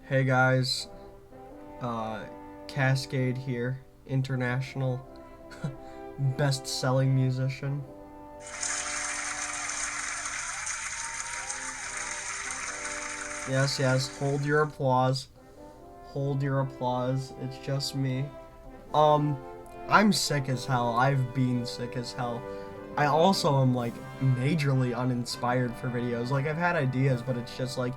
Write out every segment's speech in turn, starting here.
Hey guys, uh, Cascade here, international best-selling musician. Yes, yes, hold your applause. Hold your applause. It's just me. Um, I'm sick as hell. I've been sick as hell. I also am like majorly uninspired for videos. Like I've had ideas, but it's just like,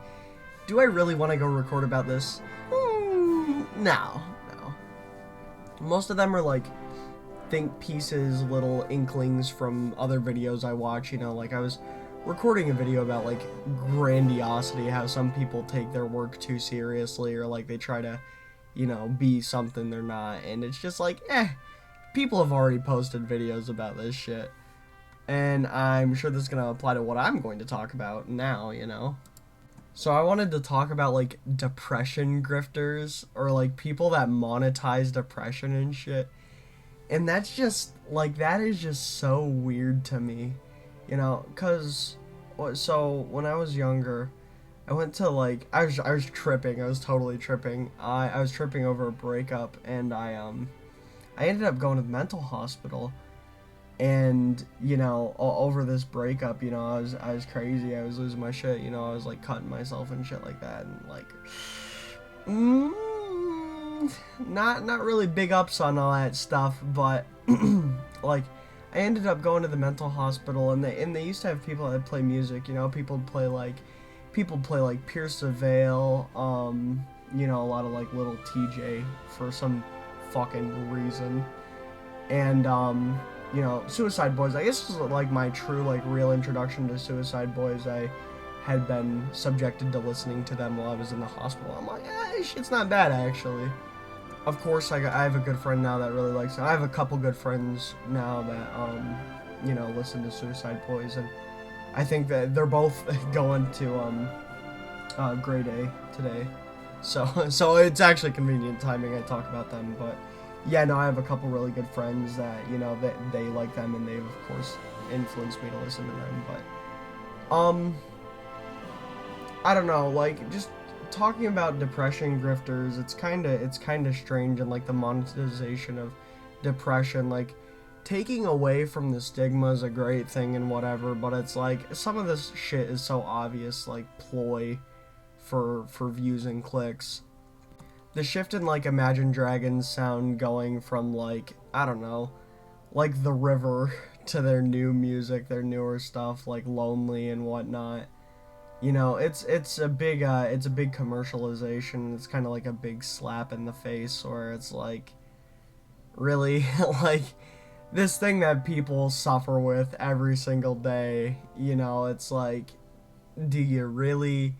do I really want to go record about this? No, no. Most of them are like think pieces, little inklings from other videos I watch. Like I was recording a video about like grandiosity, how some people take their work too seriously, or like they try to, be something they're not. And it's just like, people have already posted videos about this shit. And I'm sure this is going to apply to what I'm going to talk about now. So I wanted to talk about like depression grifters, or like people that monetize depression and shit. And that's just like that is just so weird to me, cuz so when I was younger, I went to like I was tripping. I was totally tripping. I was tripping over a breakup, and I ended up going to the mental hospital. And over this breakup, I was crazy. I was losing my shit. I was like cutting myself and shit like that, and like not really big ups on all that stuff, but like I ended up going to the mental hospital, and they used to have people that play music. People play like Pierce the Veil, a lot of like little TJ for some fucking reason, and Suicide Boys. I guess this was like my true like real introduction to Suicide Boys. I had been subjected to listening to them while I was in the hospital. I'm like, it's not bad actually. Of course, I have a good friend now that really likes it. I have a couple good friends now that listen to Suicide Boys, and I think that they're both going to grade A today. So it's actually convenient timing I talk about them. But yeah, no, I have a couple really good friends that that they like them, and they've of course influenced me to listen to them. But I don't know, like just talking about depression grifters, it's kind of strange, and like the monetization of depression, like taking away from the stigma is a great thing and whatever, but it's like some of this shit is so obvious, like ploy for views and clicks. The shift in like Imagine Dragons sound going from like I don't know, like The River to their new music, their newer stuff like Lonely and whatnot. It's a big commercialization. It's kind of like a big slap in the face, where it's like really like this thing that people suffer with every single day. It's like, do you really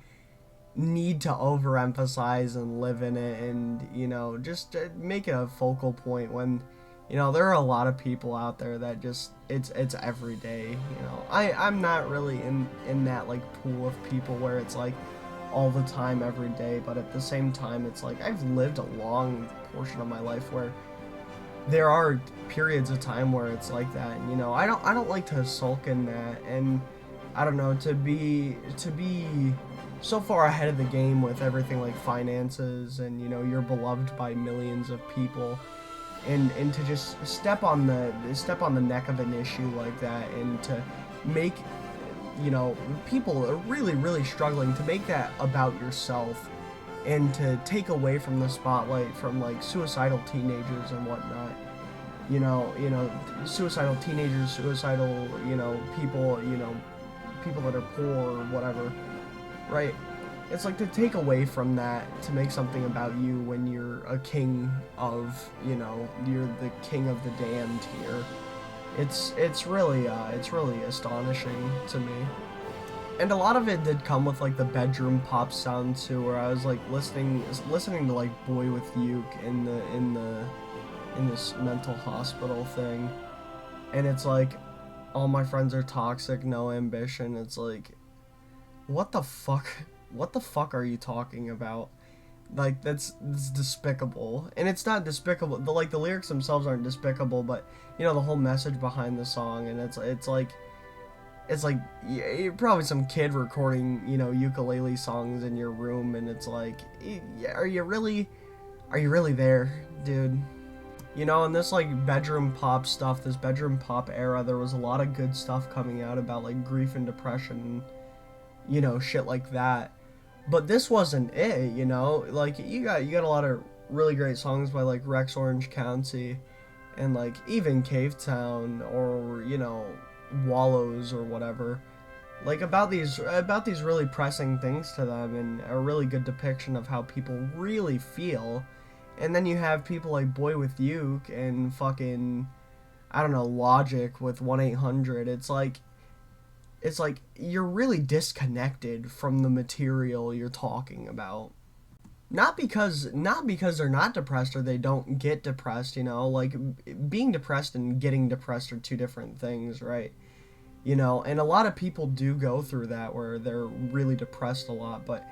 need to overemphasize and live in it, and just make it a focal point when there are a lot of people out there that just it's every day. I'm not really in that like pool of people where it's like all the time every day, but at the same time it's like I've lived a long portion of my life where there are periods of time where it's like that, and I don't like to sulk in that. And I don't know, to be so far ahead of the game with everything like finances, and you're beloved by millions of people, and to just step on the neck of an issue like that, and to make people are really struggling to make that about yourself, and to take away from the spotlight from like suicidal teenagers and whatnot. Suicidal teenagers, suicidal, people that are poor or whatever, right? It's like to take away from that to make something about you when you're a king of, you're the king of the damned here. It's really astonishing to me. And a lot of it did come with like the bedroom pop sound too, where I was like listening to like Boy with Uke in this mental hospital thing, and it's like all my friends are toxic, no ambition. It's like, what the fuck? What the fuck are you talking about? Like that's despicable, and it's not despicable. The lyrics themselves aren't despicable, but the whole message behind the song, and it's like it's like you're probably some kid recording, you know, ukulele songs in your room, and it's like, are you really there, dude? You know, in this like bedroom pop stuff, this bedroom pop era, there was a lot of good stuff coming out about like grief and depression, you know, shit like that. But this wasn't it, you know. Like you got a lot of really great songs by like Rex Orange County and like even Cave Town or, you know, Wallows or whatever. Like about these really pressing things to them and a really good depiction of how people really feel. And then you have people like Boy with Uke and fucking, I don't know, Logic with 1-800. It's like you're really disconnected from the material you're talking about. Not because they're not depressed or they don't get depressed, you know, like being depressed and getting depressed are two different things, right? You know, and a lot of people do go through that where they're really depressed a lot, but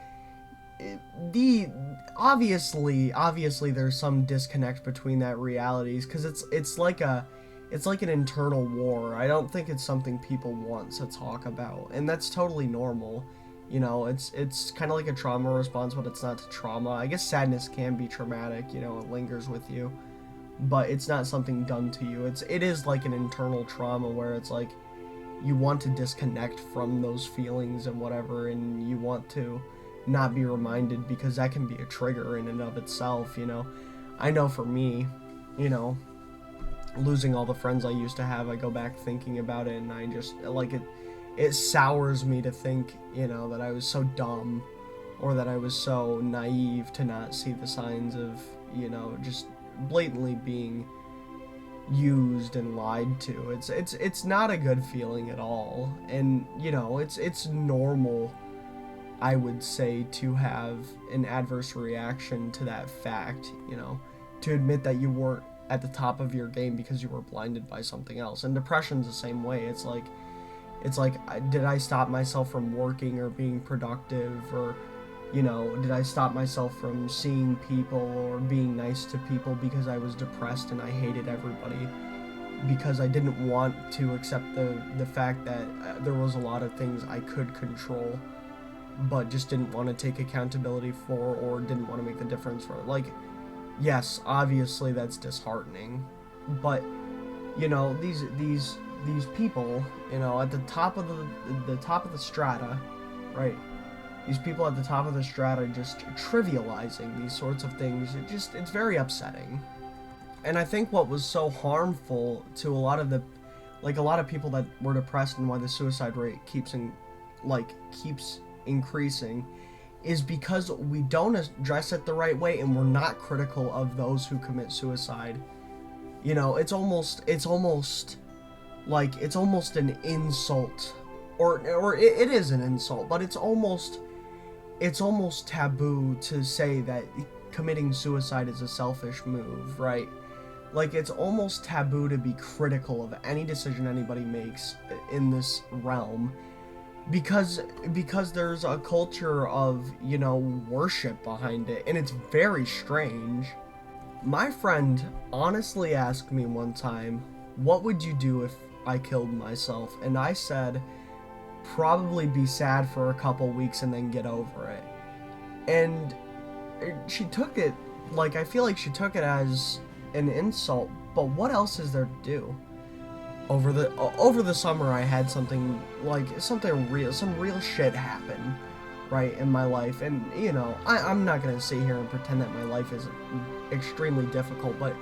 the obviously there's some disconnect between that realities because it's like an internal war. I don't think it's something people want to talk about, and that's totally normal. You know, it's kind of like a trauma response, but it's not trauma. I guess sadness can be traumatic. You know, it lingers with you, but it's not something done to you. It is like an internal trauma where it's like you want to disconnect from those feelings and whatever, and you want to not be reminded because that can be a trigger in and of itself. You know, I know for me, you know, losing all the friends I used to have, I go back thinking about it, and I just like it sours me to think, you know, that I was so dumb or that I was so naive to not see the signs of, you know, just blatantly being used and lied to. It's not a good feeling at all. And, you know, it's normal, I would say, to have an adverse reaction to that fact, you know, to admit that you weren't at the top of your game because you were blinded by something else. And depression's the same way. It's like, did I stop myself from working or being productive, or, you know, did I stop myself from seeing people or being nice to people because I was depressed and I hated everybody because I didn't want to accept the fact that there was a lot of things I could control but just didn't want to take accountability for or didn't want to make the difference for. Like, yes, obviously that's disheartening, but, you know, these people, you know, at the top of the strata, right? These people at the top of the strata just trivializing these sorts of things. It's very upsetting. And I think what was so harmful to a lot of people that were depressed and why the suicide rate keeps increasing is because we don't address it the right way, and we're not critical of those who commit suicide. You know, it's almost an insult, or it is an insult, but it's almost taboo to say that committing suicide is a selfish move, right? Like, it's almost taboo to be critical of any decision anybody makes in this realm because there's a culture of, you know, worship behind it, and it's very strange. My friend honestly asked me one time, what would you do if I killed myself? And I said, probably be sad for a couple weeks and then get over it. And she took it, like, I feel like she took it as an insult, but what else is there to do? Over the summer, I had some real shit happen, right, in my life. And, you know, I'm not gonna sit here and pretend that my life is extremely difficult, but,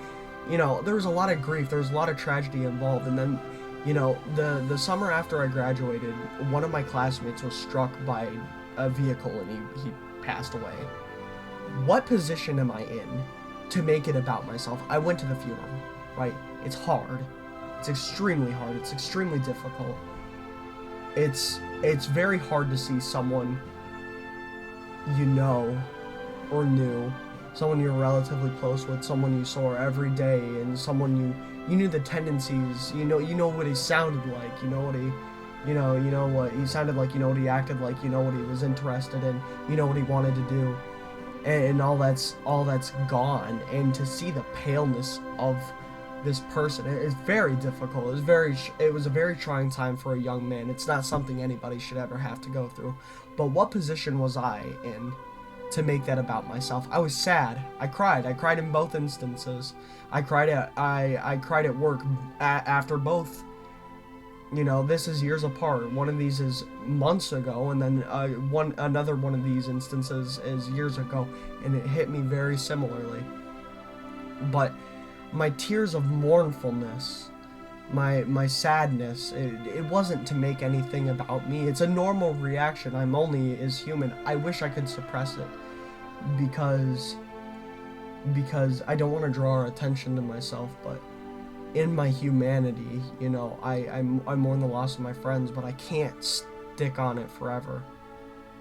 you know, there was a lot of grief, there was a lot of tragedy involved. And then, you know, the summer after I graduated, one of my classmates was struck by a vehicle and he passed away. What position am I in to make it about myself? I went to the funeral, right? It's hard. It's extremely hard. It's extremely difficult. It's very hard to see someone you know or knew, someone you're relatively close with, someone you saw every day, and someone you knew the tendencies, you know what he sounded like, you know what he sounded like, you know what he acted like, you know what he was interested in, you know what he wanted to do, and all that's gone. And to see the paleness of this person. It's very difficult. It was a very trying time for a young man. It's not something anybody should ever have to go through. But what position was I in to make that about myself? I was sad. I cried. I cried in both instances. I cried at work after both. This is years apart. One of these is months ago, and then another one of these instances is years ago, and it hit me very similarly. But my tears of mournfulness, my sadness, it wasn't to make anything about me. It's a normal reaction. I'm only as human. I wish I could suppress it because I don't want to draw our attention to myself, but in my humanity, I mourn the loss of my friends, but I can't stick on it forever.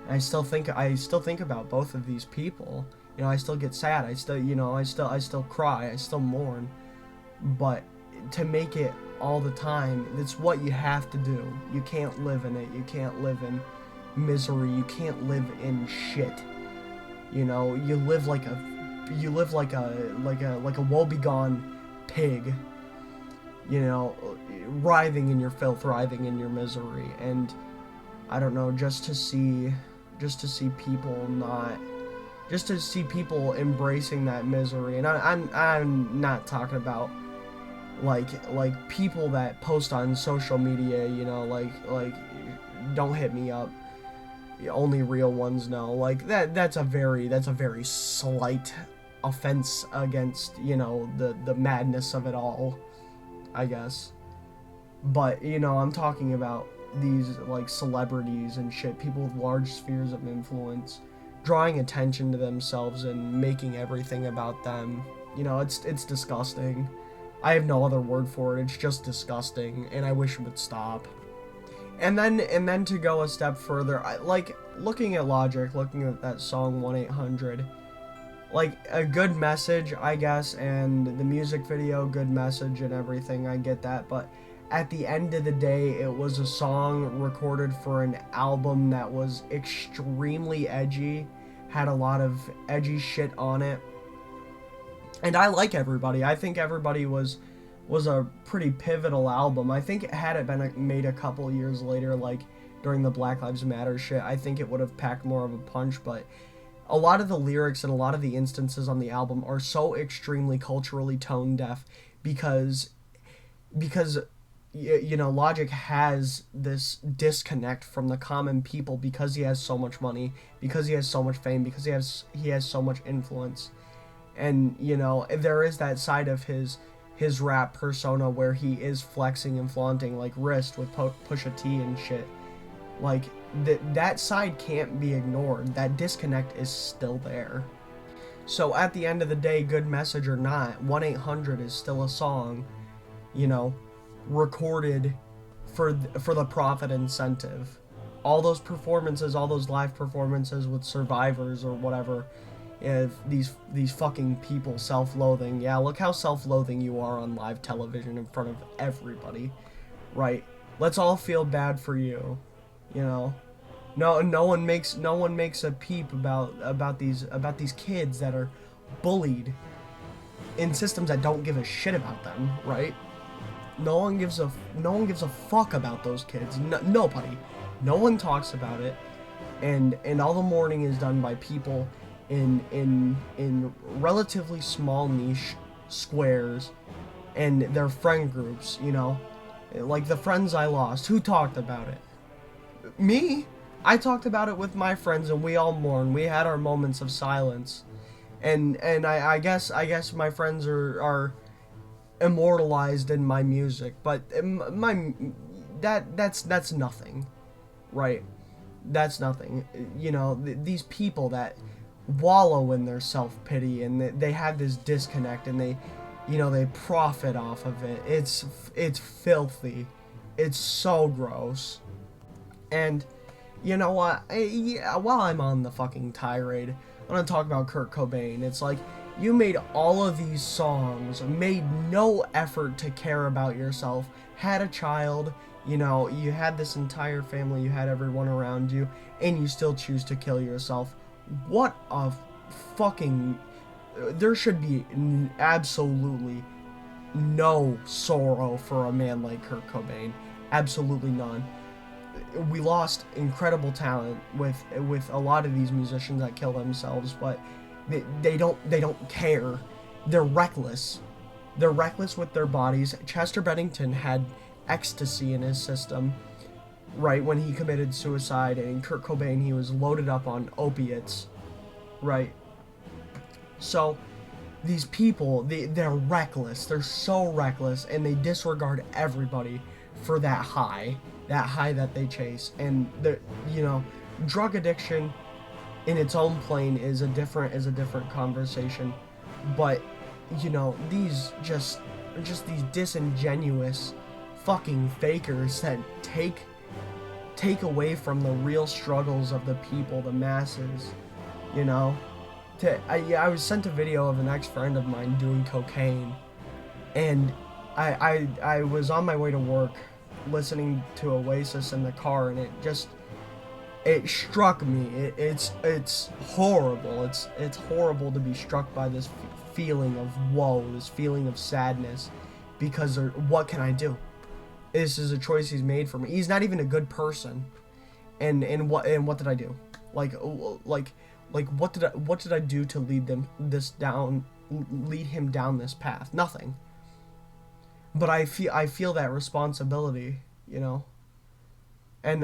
I still think about both of these people. I still get sad. I still cry. I still mourn. But to make it all the time, it's what you have to do. You can't live in it. You can't live in misery. You can't live in shit. You live like a woebegone pig. Writhing in your filth, writhing in your misery, and I don't know, just to see people embracing that misery. And I'm not talking about like people that post on social media, like don't hit me up, only real ones know, like that's a very slight offense against the madness of it all, I guess. But I'm talking about these like celebrities and shit, people with large spheres of influence, drawing attention to themselves and making everything about them. It's disgusting. I have no other word for it. It's just disgusting, and I wish it would stop. And then to go a step further, looking at Logic, looking at that song 1-800, like a good message, I guess, and the music video, good message and everything, I get that, but at the end of the day, it was a song recorded for an album that was extremely edgy, had a lot of edgy shit on it, and I like Everybody. I think Everybody was a pretty pivotal album. I think had it been made a couple years later, like during the Black Lives Matter shit, I think it would have packed more of a punch, but a lot of the lyrics and a lot of the instances on the album are so extremely culturally tone deaf because Logic has this disconnect from the common people because he has so much money, because he has so much fame, because he has so much influence. And there is that side of his rap persona where he is flexing and flaunting, like Wrist with Pusha T and shit. Like that side can't be ignored. That disconnect is still there. So at the end of the day, good message or not, 1-800 is still a song, recorded for the profit incentive. All those performances, all those live performances with survivors or whatever, if these fucking people self-loathing. Yeah, look how self-loathing you are on live television in front of everybody, right? Let's all feel bad for you, No one makes a peep about these kids that are bullied in systems that don't give a shit about them, right? No one gives a fuck about those kids. Nobody. No one talks about it, and all the mourning is done by people in relatively small niche squares and their friend groups, like the friends I lost. Who talked about it? Me. I talked about it with my friends, and we all mourned. We had our moments of silence, and I guess my friends are immortalized in my music, but that's nothing, right? That's nothing. These people that wallow in their self-pity and they have this disconnect, and they profit off of it. It's filthy. It's so gross. And you know what? While I'm on the fucking tirade, I'm gonna talk about Kurt Cobain. It's like, you made all of these songs, made no effort to care about yourself, had a child, you had this entire family, you had everyone around you, and you still choose to kill yourself. What a fucking... There should be absolutely no sorrow for a man like Kurt Cobain. Absolutely none. We lost incredible talent with a lot of these musicians that kill themselves, but they don't care. They're reckless. They're reckless with their bodies. Chester Bennington had ecstasy in his system, right, when he committed suicide, and Kurt Cobain, he was loaded up on opiates, right? So these people, they're reckless. They're so reckless, and they disregard everybody for that high that they chase. And the drug addiction in its own plane is a different conversation. But these just these disingenuous fucking fakers that take away from the real struggles of the people, the masses, you know. I was sent a video of an ex-friend of mine doing cocaine, and I was on my way to work listening to Oasis in the car, and it struck me. It's horrible. It's horrible to be struck by this feeling of woe, this feeling of sadness, because what can I do? This is a choice he's made for me. He's not even a good person, and what did I do? Like what did I do to lead him down this path? Nothing. But I feel that responsibility, and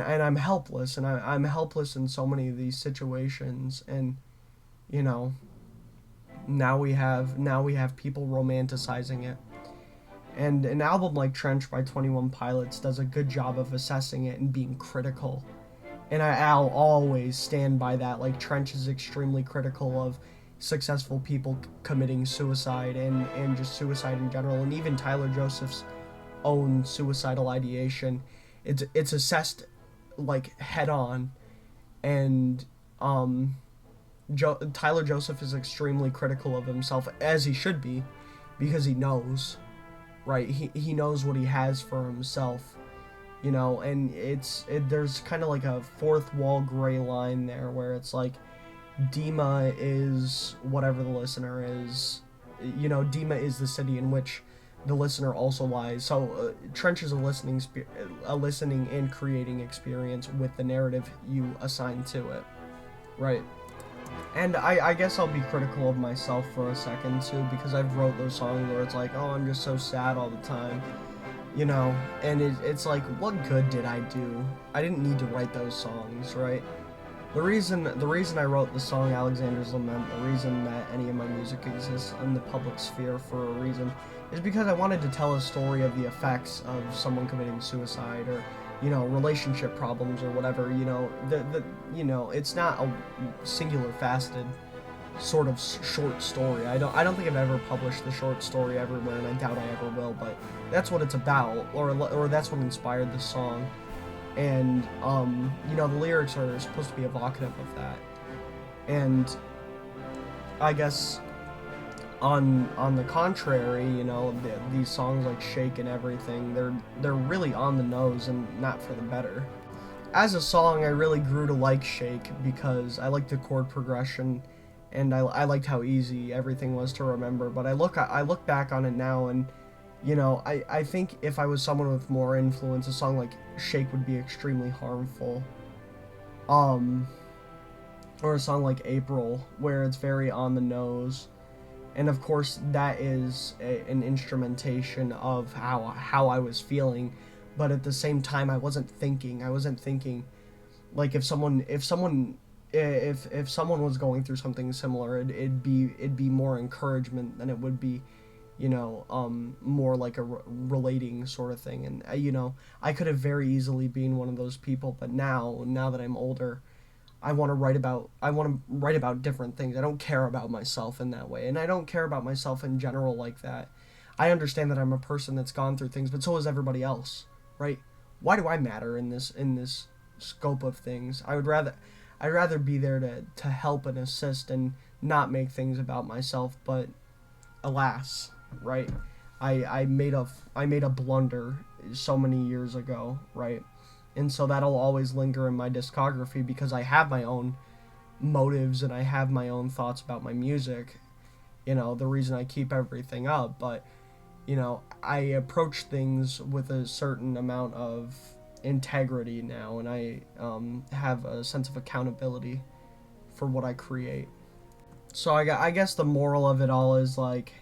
I'm helpless, and I'm helpless in so many of these situations, and now we have people romanticizing it. And an album like Trench by 21 Pilots does a good job of assessing it and being critical. And I'll always stand by that. Like, Trench is extremely critical of successful people committing suicide and just suicide in general. And even Tyler Joseph's own suicidal ideation, it's assessed like head on. And Tyler Joseph is extremely critical of himself, as he should be, because he knows, right? He knows what he has for himself. And there's kind of like a fourth wall gray line there where it's like Dima is whatever the listener is. Dima is the city in which the listener also lies. So Trench is a listening and creating experience with the narrative you assign to it, right? And I guess I'll be critical of myself for a second too, because I've wrote those songs where it's like, oh, I'm just so sad all the time. And it's like, what good did I do? I didn't need to write those songs, right? The reason I wrote the song Alexander's Lament, the reason that any of my music exists in the public sphere for a reason, is because I wanted to tell a story of the effects of someone committing suicide, or relationship problems, or whatever. It's not a singular faceted sort of short story. I don't think I've ever published the short story everywhere, and I doubt I ever will, but that's what it's about, or that's what inspired the song. And the lyrics are supposed to be evocative of that. And I guess on the contrary, these songs like Shake and everything, they're really on the nose and not for the better. As a song, I really grew to like Shake because I liked the chord progression, and I liked how easy everything was to remember. But I look back on it now, and I think if I was someone with more influence, a song like Shake would be extremely harmful. Or a song like April, where it's very on the nose. And of course, that is an instrumentation of how I was feeling. But at the same time, I wasn't thinking. Like, if someone was going through something similar, it'd be more encouragement than it would be, more like a relating sort of thing. And I could have very easily been one of those people, but now that I'm older, I want to write about different things. I don't care about myself in that way, and I don't care about myself in general like that. I understand that I'm a person that's gone through things, but so is everybody else, right? Why do I matter in this scope of things? I'd rather be there to help and assist and not make things about myself. But alas, right? I made a blunder so many years ago, right? And so that'll always linger in my discography because I have my own motives and I have my own thoughts about my music. The reason I keep everything up. But I approach things with a certain amount of integrity now, and I have a sense of accountability for what I create. So I guess the moral of it all is like,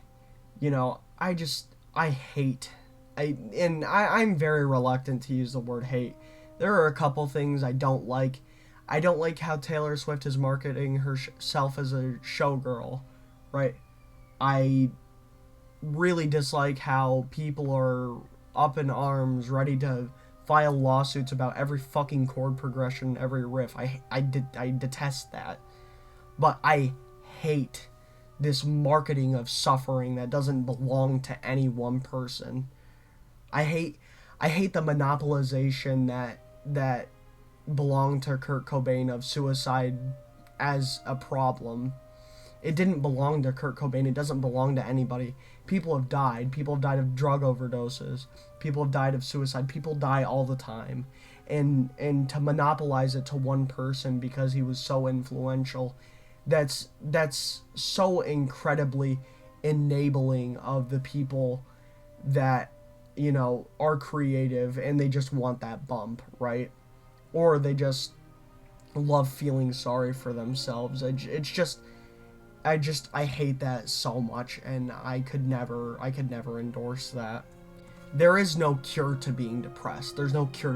I hate, I'm very reluctant to use the word hate. There are a couple things I don't like. I don't like how Taylor Swift is marketing herself as a showgirl, right? I really dislike how people are up in arms, ready to file lawsuits about every fucking chord progression, every riff. I detest that. But I hate this marketing of suffering that doesn't belong to any one person. I hate I hate the monopolization that belonged to Kurt Cobain of suicide as a problem. It didn't belong to Kurt Cobain. It doesn't belong to anybody. People have died. People have died of drug overdoses. People have died of suicide. People die all the time. And to monopolize it to one person because he was so influential, that's so incredibly enabling of the people that are creative and they just want that bump, right? Or they just love feeling sorry for themselves. It's just I hate that so much, and I could never endorse that. There is no cure to being depressed. There's no cure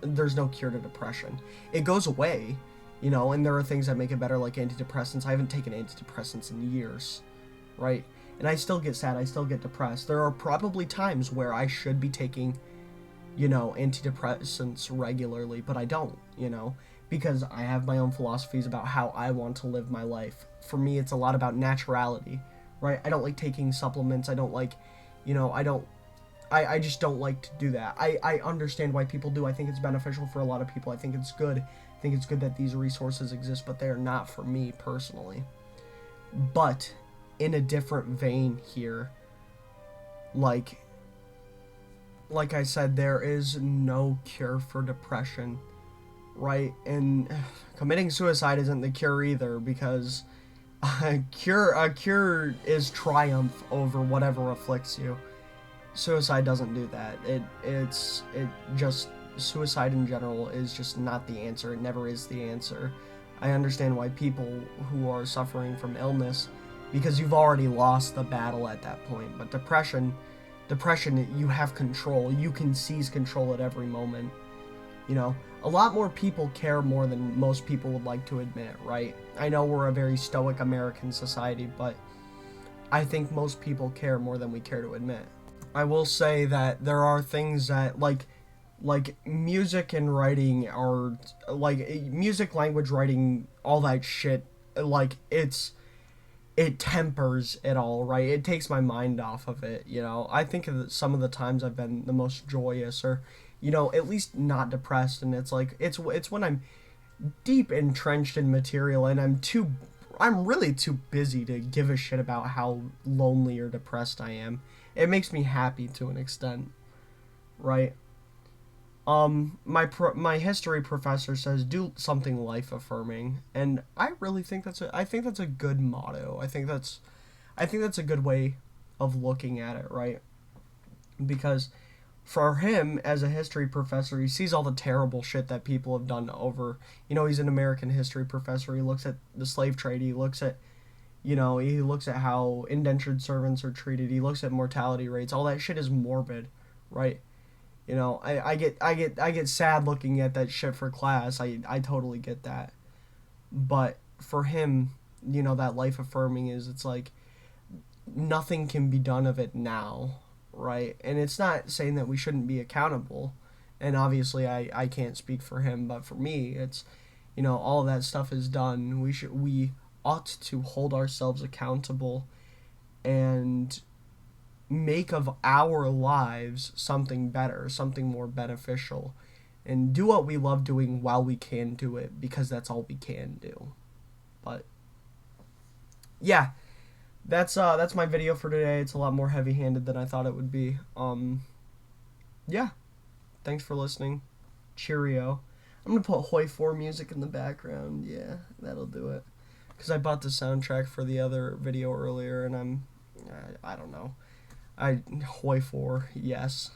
to depression. It goes away, and there are things that make it better, like antidepressants. I haven't taken antidepressants in years, right? And I still get sad. I still get depressed. There are probably times where I should be taking, antidepressants regularly, but I don't, because I have my own philosophies about how I want to live my life. For me, it's a lot about naturality, right? I don't like taking supplements. I don't like, I just don't like to do that. I understand why people do. I think it's beneficial for a lot of people. I think it's good. I think it's good that these resources exist, but they are not for me personally. But in a different vein here, like I said, there is no cure for depression, right? And committing suicide isn't the cure either, because a cure is triumph over whatever afflicts you. Suicide doesn't do that. It just suicide in general is just not the answer. It never is the answer. I understand why people who are suffering from illness, because you've already lost the battle at that point. But depression, you have control. You can seize control at every moment. A lot more people care more than most people would like to admit, right? I know we're a very stoic American society, but I think most people care more than we care to admit. I will say that there are things that like music and writing are like music, language, writing, all that shit, like it tempers it all, right? It takes my mind off of it, I think of some of the times I've been the most joyous, or at least not depressed, and it's like it's when I'm deep entrenched in material and I'm really too busy to give a shit about how lonely or depressed I am. It makes me happy to an extent, right? My history professor says do something life affirming, and I really think I think that's a good motto. I think that's a good way of looking at it, right? Because for him, as a history professor, he sees all the terrible shit that people have done over. He's an American history professor. He looks at the slave trade. He looks at how indentured servants are treated. He looks at mortality rates. All that shit is morbid, right? I get sad looking at that shit for class. I totally get that. But for him, that life affirming is, it's like nothing can be done of it now, right? And it's not saying that we shouldn't be accountable. And obviously I can't speak for him, but for me it's all of that stuff is done. We ought to hold ourselves accountable and make of our lives something better, something more beneficial, and do what we love doing while we can do it, because that's all we can do. But yeah, that's my video for today. It's a lot more heavy-handed than I thought it would be. Yeah, thanks for listening. Cheerio. I'm gonna put Hoi 4 music in the background. Yeah, that'll do it. Because I bought the soundtrack for the other video earlier, and I don't know. I Hoi 4, yes.